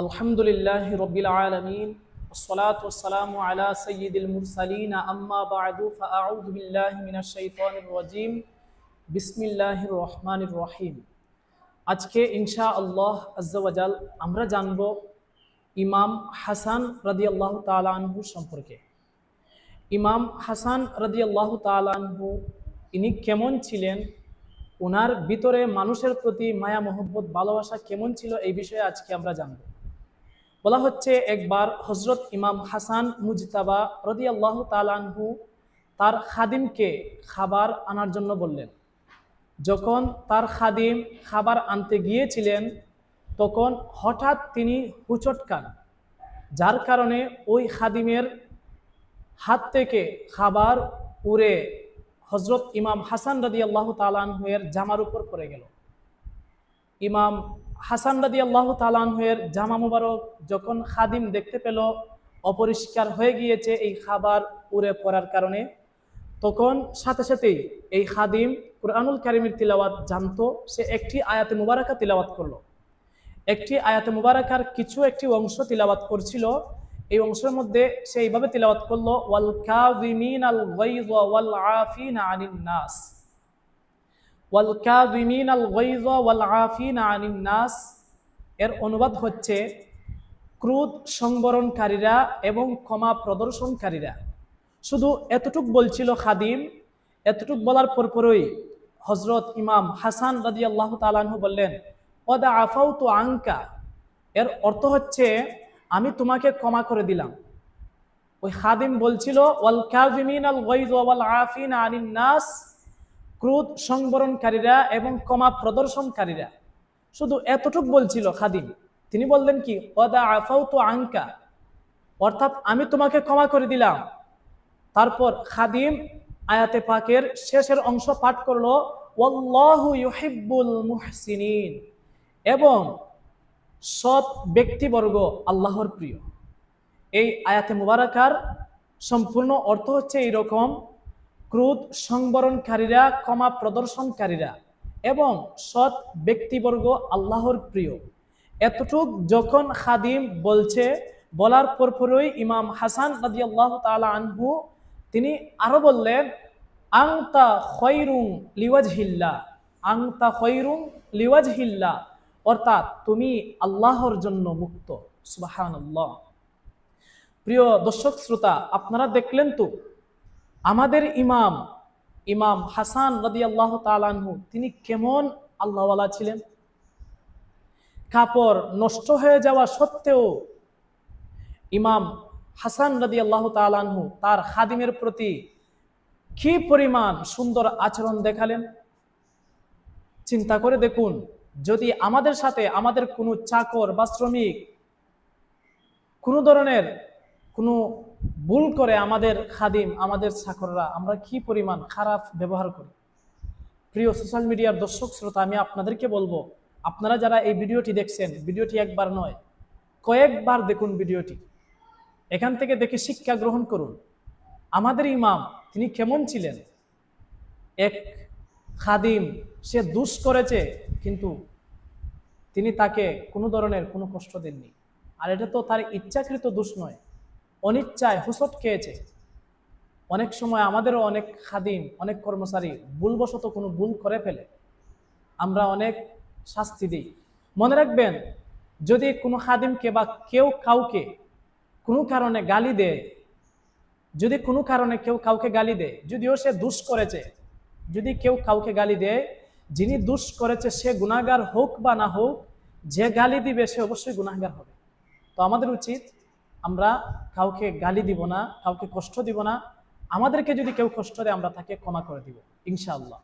আলহামদুলিল্লাহি রাব্বিল আলামিন ওয়াসসালাতু ওয়াসসালামু আলা সাইয়্যিদিল মুরসালিন আম্মা বা'দু ফাআউযু বিল্লাহি মিনাশ শাইতানির রাজীম বিসমিল্লাহির রহমানির রহিম। আজকে ইনশাআল্লাহ আজ্জা ওয়া জাল আমরা জানব ইমাম হাসান রাদিয়াল্লাহু তাআলা আনহু সম্পর্কে। ইমাম হাসান রাদিয়াল্লাহু তাআলা আনহু ইনি কেমন ছিলেন, ওনার ভিতরে মানুষের প্রতি মায়া মহব্বত ভালোবাসা কেমন ছিল, এই বিষয়ে আজকে আমরা জানব। বলা হচ্ছে একবার হজরত ইমাম হাসান মুজতাবা রাদিয়াল্লাহু তাআলা আনহু তার খাদিমকে খাবার আনার জন্য বললেন। যখন তার খাদিম খাবার আনতে গিয়েছিলেন তখন হঠাৎ তিনি হুচট খান, যার কারণে ওই খাদিমের হাত থেকে খাবার উড়ে হজরত ইমাম হাসান রাদিয়াল্লাহু তাআলা আনহু এর জামার উপর পড়ে গেল। ইমাম হাসান রাদিয়াল্লাহু তাআলা আনহু এর জামা মুবারক যখন খাদিম দেখতে পেল অপরিষ্কার হয়ে গিয়েছে এই খাবার উড়ে পড়ার কারণে, তখন সাথে সাথেই এই খাদিম কুরআনুল কারীমের তিলাওয়াত জানতো। সে একটি আয়াতে মুবারাকা তিলাওয়াত করলো। একটি আয়াতে মুবারাকার একটি অংশ তিলাওয়াত করছিল। এই অংশের মধ্যে সে এইভাবে তিলাওয়াত করলো, ওয়াল কাযিমিনাল গায়য ওয়াল আফিনা আনিন নাস। ওয়াল কাযিমিনাল গায়য ওয়াল আফিনা আনিন নাস এর অনুবাদ হচ্ছে ক্রোধ সংবরণকারীরা এবং ক্ষমা প্রদর্শনকারীরা। শুধু এতটুক বলছিল খাদিম। এতটুক বলার পরপরই হজরত ইমাম হাসান রাদিয়াল্লাহু তাআলা আনহু বললেন, ওয়াদা আফাউতু আনকা, এর অর্থ হচ্ছে আমি তোমাকে ক্ষমা করে দিলাম। ওই খাদিম বলছিল ওয়াল কাযিমিনাল গায়য ওয়াল আফিনা আনিন নাস, ক্রোধ সংবরণকারীরা এবং ক্ষমা প্রদর্শনকারীরা। শুধু এতটুক বলছিল খাদিম। তিনি বললেন কি, ওয়াদা আফাউতু আনকা, অর্থাৎ আমি তোমাকে ক্ষমা করে দিলাম। তারপর খাদিম আয়াতে পাকের শেষের অংশ পাঠ করলো, ওয়াল্লাহু ইউহিব্বুল মুহসিনিন, এবং সৎ ব্যক্তিবর্গ আল্লাহর প্রিয়। এই আয়াতে মুবারাকার সম্পূর্ণ অর্থ হচ্ছে এইরকম, ক্রোধ সংবরণকারীরা, ক্ষমা প্রদর্শনকারীরা এবং সৎ ব্যক্তিবর্গ আল্লাহর প্রিয়। এতটুক যখন খাদিম বলছে, বলার পরপরই ইমাম হাসান রাদিয়াল্লাহু তাআলা আনহু তিনি আরো বললেন, আনতা খায়রুন লিওয়াজহিল্লাহ, আনতা খায়রুন লিওয়াজহিল্লাহ, অর্থাৎ তুমি আল্লাহর জন্য মুক্ত। সুবহানাল্লাহ। প্রিয় দর্শক শ্রোতা, আপনারা দেখলেন তো আমাদের ইমাম হাসান রাদিয়াল্লাহু তাআলা আনহু তিনি কেমন আল্লাহওয়ালা ছিলেন। কাপড় নষ্ট হয়ে যাওয়া সত্ত্বেও ইমাম হাসান রাদিয়াল্লাহু তাআলা আনহু তার খাদিমের প্রতি কি পরিমাণ সুন্দর আচরণ দেখালেন। চিন্তা করে দেখুন, যদি আমাদের সাথে আমাদের কোনো চাকর বা শ্রমিক কোনো ধরনের কোনো ভুল করে, আমাদের খাদিম, আমাদের চাকররা, আমরা কি পরিমাণ খারাপ ব্যবহার করি। প্রিয় সোশ্যাল মিডিয়ার দর্শক শ্রোতা, আমি আপনাদেরকে বলবো, আপনারা যারা এই ভিডিওটি দেখছেন, ভিডিওটি একবার নয় কয়েকবার দেখুন ভিডিওটি। এখান থেকে দেখে শিক্ষা গ্রহণ করুন। আমাদের ইমাম তিনি কেমন ছিলেন। এক খাদিম সে দোষ করেছে, কিন্তু তিনি তাকে কোনো ধরনের কোনো কষ্ট দেননি। আর এটা তো তার ইচ্ছাকৃত দোষ নয়, অনিচ্ছায় হুসট খেয়েছে। অনেক সময় আমাদেরও অনেক খাদিম, অনেক কর্মচারী ভুলবশত কোনো ভুল করে ফেলে, আমরা অনেক শাস্তি দিই। মনে রাখবেন, যদি কোনো খাদিমকে বা কেউ কাউকে কোনো কারণে গালি দেয়, যদি কোনো কারণে কেউ কাউকে গালি দেয়, যদিও সে দোষ করেছে, যদি কেউ কাউকে গালি দেয়, যিনি দোষ করেছে সে গুনাহগার হোক বা না হোক, যে গালি দিবে সে অবশ্যই গুনাহগার হবে। তো আমাদের উচিত আমরা কাউকে গালি দিব না, কাউকে কষ্ট দিব না। আমাদেরকে যদি কেউ কষ্ট দেয় আমরা তাকে ক্ষমা করে দিব ইনশাআল্লাহ।